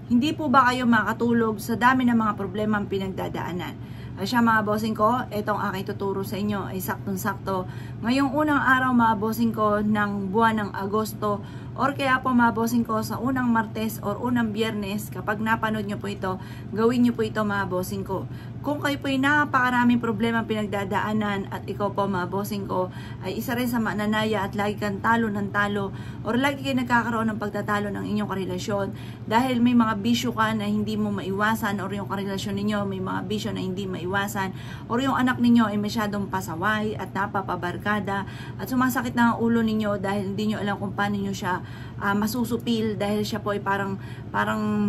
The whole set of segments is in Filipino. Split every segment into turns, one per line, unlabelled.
Hindi po ba kayo makatulog sa dami ng mga problema ang pinagdadaanan? Siya mga bossing ko, itong aking tuturo sa inyo ay saktong-sakto. Ngayong unang araw mga bossing ko ng buwan ng Agosto, or kaya po mga bossing ko sa unang Martes or unang Biyernes, kapag napanood nyo po ito, gawin nyo po ito mga bossing ko. Kung kayo po ay napakaraming problema pinagdadaanan at ikaw po mga bossing ko ay isa rin sa mananaya at lagi kang talo ng talo or lagi kayo nagkakaroon ng pagtatalo ng inyong karelasyon dahil may mga bisyo ka na hindi mo maiwasan or yung karelasyon ninyo may mga bisyo na hindi maiwasan or yung anak ninyo ay masyadong pasaway at napapabarkada at sumasakit na ang ulo ninyo dahil hindi nyo alam kung paano nyo siya masusupil dahil siya po ay parang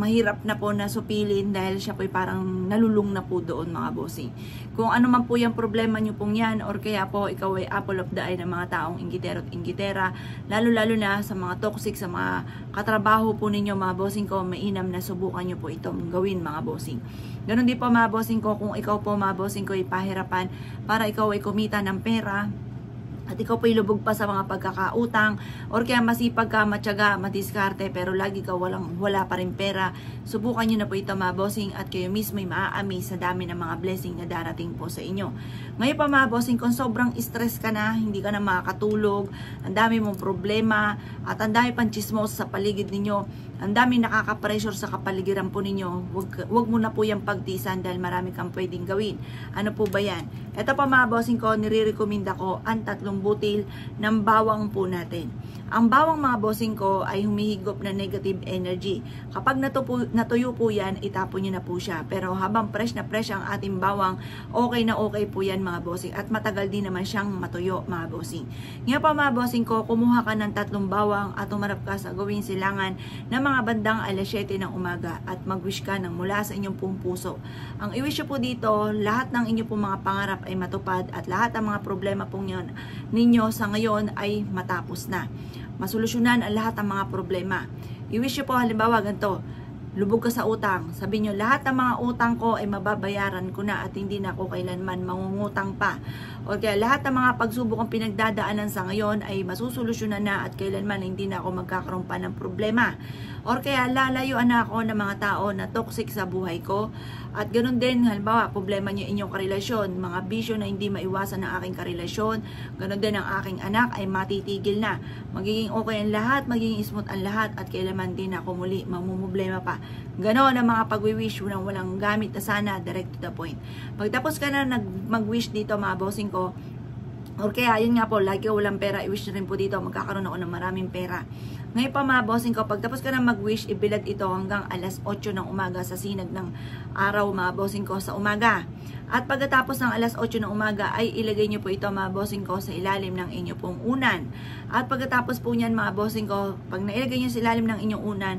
mahirap na po na supilin dahil siya po ay parang nalulung na po doon mga bossing. Kung ano man po yung problema nyo pong yan or kaya po ikaw ay apple of the eye ng mga taong inggitero at inggitera, lalo na sa mga toxic, sa mga katrabaho po ninyo mga bossing ko, mainam na subukan nyo po itong gawin mga bossing. Ganon din po mga bossing ko, kung ikaw po mga bossing ko ay pahirapan para ikaw ay kumita ng pera at ikaw po ilubog pa sa mga pagkakautang or kaya masipag ka, matyaga, madiskarte pero lagi ka wala pa rin pera, subukan nyo na po ito mga bossing at kayo mismo ay maaami sa dami ng mga blessing na darating po sa inyo. Ngayon pa mga bossing, kung sobrang stress ka na, hindi ka na makakatulog, ang dami mong problema at ang dami pang chismos sa paligid ninyo, ang dami nakaka-pressure sa kapaligiran po ninyo, wag mo na po yung pagtisan dahil marami kang pwedeng gawin. Ano po ba yan? Ito pa mga bossing ko, nire-recommenda ko ang 3 butil ng bawang po natin. Ang bawang mga bossing ko ay humihigop na negative energy. Kapag natuyo po yan, itapon nyo na po siya. Pero habang fresh na fresh ang ating bawang, okay na okay po yan mga bossing. At matagal din naman siyang matuyo mga bossing. Ngayon pa mga bossing ko, kumuha ka ng 3 bawang at umarap ka sa gawing silangan ng mga bandang alas 7 ng umaga at mag-wish ka ng mula sa inyong pong puso. Ang i-wish po dito, lahat ng inyong pong mga pangarap ay matupad at lahat ng mga problema pong yun ninyo sa ngayon ay matapos na. Masolusyonan ang lahat ng mga problema. I-wish po halimbawa ganito, lubog ka sa utang. Sabi nyo, lahat ng mga utang ko ay mababayaran ko na at hindi na ako kailanman mangungutang pa. O kaya lahat ng mga pagsubok ang pinagdadaanan sa ngayon ay masusolusyonan na at kailanman hindi na ako magkakaroon pa ng problema. Or kaya lalayuan na ako ng mga tao na toxic sa buhay ko. At ganoon din, halimbawa, problema nyo inyong karelasyon, mga bisyo na hindi maiwasan ng aking karelasyon, ganoon din ang aking anak ay matitigil na. Magiging okay ang lahat, magiging smooth ang lahat at kailanman din ako muli mamumblema pa. Ganoon ang mga pag-wish ng walang gamit na sana, direct to the point. Pagtapos ka na mag-wish dito mga bossing ko, or kaya yun nga po, lagi walang pera, i-wish na rin po dito, magkakaroon ako ng maraming pera. Ngayon pa mga bossing ko, pagtapos ka na mag-wish, ibilad ito hanggang alas 8 ng umaga sa sinag ng araw mga bossing ko sa umaga. At pagkatapos ng alas 8 ng umaga, ay ilagay nyo po ito mga bossing ko sa ilalim ng inyo pong unan. At pagkatapos po niyan mga bossing ko, pag nailagay nyo sa ilalim ng inyong unan,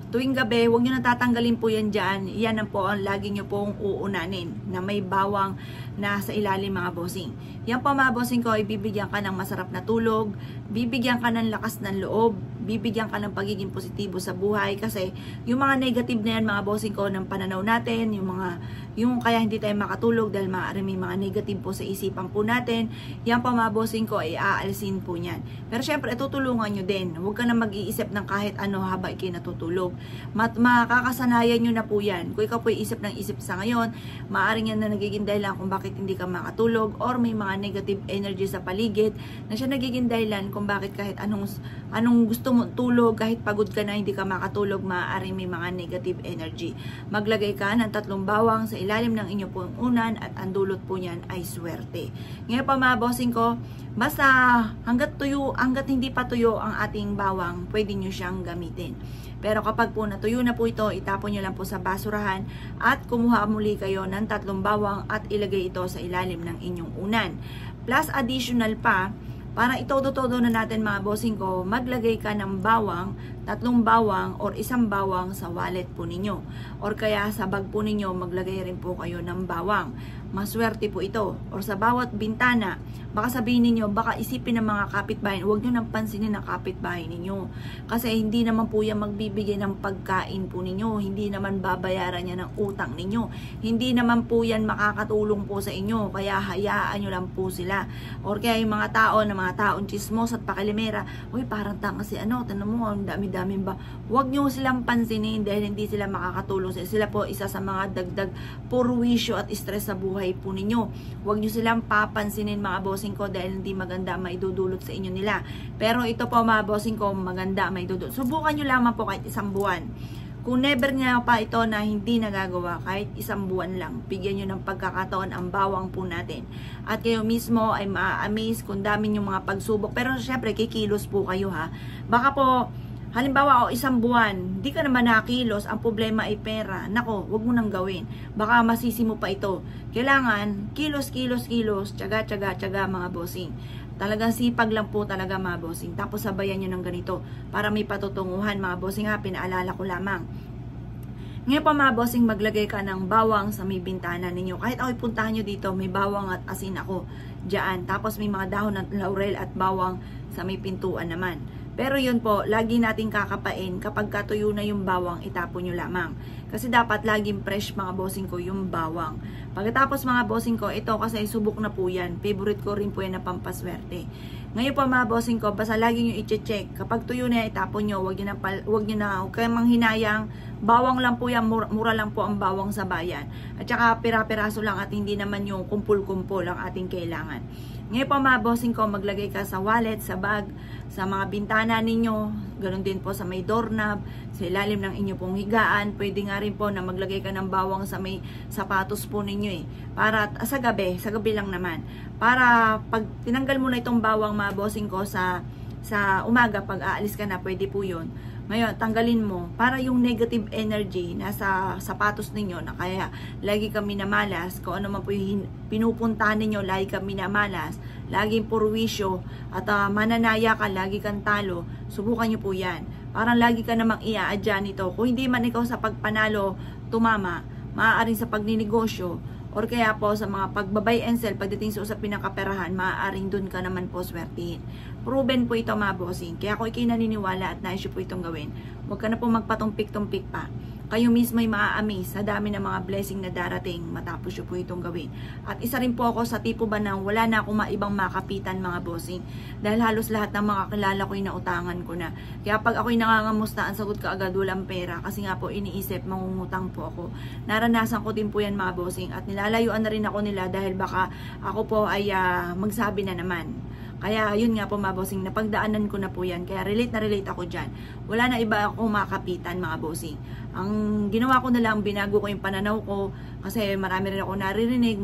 tuwing gabi, huwag nyo na tatanggalin po yan dyan. Yan ang po ang lagi nyo pong uunanin na may bawang na sa ilalim mga bossing. Yan po mga bossing ko, ibibigyan ka ng masarap na tulog, bibigyan ka ng lakas ng loob, bibigyan ka ng pagiging positibo sa buhay kasi yung mga negative na yan mga bossing ko ng pananaw natin, yung kaya hindi tayo makatulog dahil maaari may mga negative po sa isipan po natin, yan po mga bossing ko ay aalisin po niyan. Pero syempre tutulungan nyo din, huwag ka na mag-iisip ng kahit ano habang ikay natutulog. Makakasanayan nyo na po yan. Kung ikaw po isip ng isip sa ngayon, maaaring yan na nagiging dahilan kung bakit hindi ka makatulog or may mga negative energy sa paligid na siya nagiging dahilan kung bakit kahit anong gusto mo tulog, kahit pagod ka na hindi ka makatulog, maaaring may mga negative energy. Maglagay ka ng 3 bawang sa ilalim ng inyong pong unan at ang dulot po niyan ay swerte. Ngayon pa mga bossing ko, basta hanggat hindi pa tuyo ang ating bawang, pwede nyo siyang gamitin. Pero kapag po natuyo na po ito, itapon nyo lang po sa basurahan at kumuha muli kayo ng 3 bawang at ilagay ito sa ilalim ng inyong unan. Plus additional pa, para itodo-todo na natin mga bossing ko, maglagay ka ng bawang, 3 bawang or 1 bawang sa wallet po ninyo. Or kaya sa bag po ninyo, maglagay rin po kayo ng bawang. Maswerte po ito. Or sa bawat bintana, baka sabihin ninyo, baka isipin ng mga kapitbahay, huwag nyo nang pansinin ng kapitbahay ninyo. Kasi hindi naman po yan magbibigay ng pagkain po ninyo. Hindi naman babayaran niya ng utang ninyo. Hindi naman po yan makakatulong po sa inyo. Kaya hayaan nyo lang po sila. Or kaya yung mga tao na mga taong chismos at pakilimera, uy parang tanga si ano, tanong mo, ang dami daming ba. Huwag nyo silang pansinin dahil hindi sila makakatulong. Sila po isa sa mga dagdag purwisyo at stress sa buhay po ninyo. Huwag nyo silang papansinin mga bossing ko dahil hindi maganda maidudulot sa inyo nila. Pero ito po mga bossing ko, maganda maidudulot. Subukan nyo lamang po kahit isang buwan. Kung never niya pa ito na hindi nagagawa, kahit isang buwan lang, bigyan nyo ng pagkakataon ang bawang po natin. At kayo mismo ay ma-amaze kung dami yung mga pagsubok. Pero syempre, kikilos po kayo ha. Baka po, halimbawa, isang buwan, di ka naman nakakilos, ang problema ay pera. Nako, wag mo nang gawin. Baka masisi mo pa ito. Kailangan, kilos, tiyaga mga bossing. Talagang sipag lang po talaga mga bossing. Tapos sabayan nyo ng ganito para may patutunguhan mga bossing ha. Pinaalala ko lamang. Ngayon pa mga bossing, maglagay ka ng bawang sa may bintana ninyo. Kahit ako'y puntahan nyo dito, may bawang at asin ako dyan. Tapos may mga dahon ng laurel at bawang sa may pintuan naman. Pero yun po, lagi natin kakapain kapag katuyo na yung bawang, itapon nyo lamang. Kasi dapat laging fresh mga bossing ko yung bawang. Pagkatapos mga bossing ko, ito kasi subok na po yan. Favorite ko rin po yan na pampaswerte. Ngayon po mga bossing ko, basta lagi nyo i-check. Kapag tuyo na, itapon nyo. Huwag kayong manghinayang. Bawang lang po yan, mura lang po ang bawang sa bayan. At saka pira-piraso lang at hindi naman yung kumpul-kumpul ang ating kailangan. Ngayon po mga bossing ko, maglagay ka sa wallet, sa bag, sa mga bintana ninyo, ganoon din po sa may doorknob, sa ilalim ng inyo pong higaan. Pwede nga rin po na maglagay ka ng bawang sa may sapatos po ninyo para sa gabi lang naman. Para pag tinanggal mo na itong bawang mga bossing ko sa umaga, pag aalis ka na, pwede po yun. Ngayon, tanggalin mo para yung negative energy nasa sapatos ninyo na kaya lagi kami namalas, kung ano man po yung pinupuntahan ninyo, lagi kami namalas, laging purwisyo at mananaya ka, lagi kang talo, subukan nyo po yan. Parang lagi ka namang iaadya nito. Kung hindi man ikaw sa pagpanalo tumama, maaaring sa pagninegosyo, or kaya po sa mga pagbabay and sell, pagdating sa usapin ng kaperahan, maaaring dun ka naman po swertihin. Proven po ito mga bossing. Kaya ako naniniwala at nais po itong gawin. Huwag ka na po magpatumpik-tumpik pa. Kayo mismo ay maa-amaze sa dami ng mga blessing na darating matapos nyo po itong gawin. At isa rin po ako sa tipo ba nang wala na akong maibang makapitan mga bossing. Dahil halos lahat ng mga kilala ko yung nautangan ko na. Kaya pag ako'y nangangamusta, ang sagot ka agad walang pera. Kasi nga po iniisip, mangungutang po ako. Naranasan ko din po yan mga bossing. At nilalayuan na rin ako nila dahil baka ako po ay magsabi na naman. Kaya yun nga po mga bossing, napagdaanan ko na po yan. Kaya relate na relate ako dyan. Wala na iba akong makapitan mga bossing. Ang ginawa ko na lang, binago ko yung pananaw ko. Kasi marami rin ako naririnig,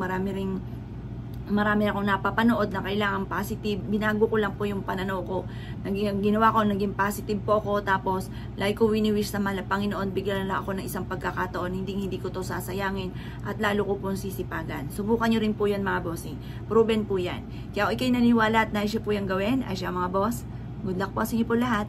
marami akong napapanood na kailangan positive. Binago ko lang po yung pananaw ko. Ginawa ko, naging positive po ako. Tapos, like ko wini-wish sa Panginoon, bigyan na ako ng isang pagkakataon. Hindi ko to sasayangin. At lalo ko pong sisipagan. Subukan nyo rin po yan mga bossing. Proven po yan. Kaya ikay naniwala at nais po yung gawin. Ay siya mga boss. Good luck po sa inyo po lahat.